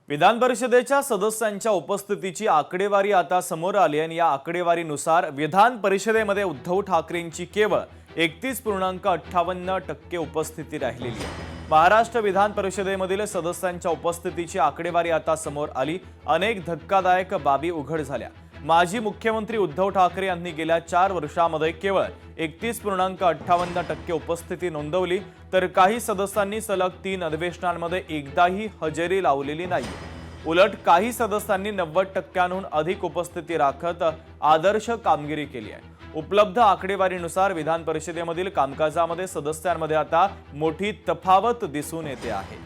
विधान परिषदेच्या सदस्यांच्या उपस्थितीची आकडेवारी आता समोर आली आणि या आकडेवारीनुसार विधान परिषदेमध्ये उद्धव ठाकरेंची केवळ 31.58% उपस्थिती राहिलेली आहे। महाराष्ट्र विधान परिषदेमधील सदस्यांच्या उपस्थितीची आकडेवारी आता समोर आली। अनेक धक्कादायक बाबी उघड झाल्या। माजी मुख्यमंत्री उद्धव ठाकरे यांनी गेल्या 4 वर्षांमध्ये केवळ 31.58% उपस्थिती नोंदवली, तर काही सदस्यांनी सलग 3 अधिवेशनांमध्ये एकदाही हजेरी लावलेली नाही। उलट काही सदस्यांनी 90%हून अधिक उपस्थिती राखत आदर्श कामगिरी केली आहे। उपलब्ध आकडेवारीनुसार विधान परिषदेमधील कामकाजामध्ये सदस्यांमध्ये आता मोठी तफावत दिसून येते आहे।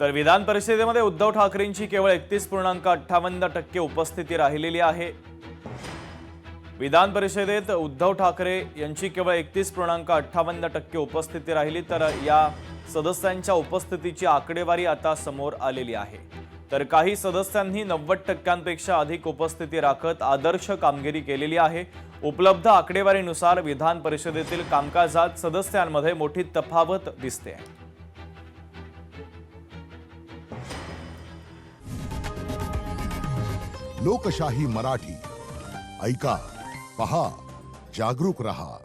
तर विधान परिषदेमध्ये उद्धव ठाकरेंची केवळ 31.58% उपस्थिती राहिलेली आहे। विधान परिषदेत उद्धव ठाकरे यांची केवळ 31.58% उपस्थिती राहिली, तर या सदस्यांच्या उपस्थितीची आकडेवारी आता समोर आलेली आहे। तर काही सदस्यांनी 90%पेक्षा अधिक उपस्थिती राखत आदर्श कामगिरी केलेली आहे। उपलब्ध आकडेवारीनुसार विधान परिषदेतील कामकाजात सदस्यांमध्ये मोठी तफावत दिसते। लोकशाही मराठी ऐका, पहा, जागरूक रहा।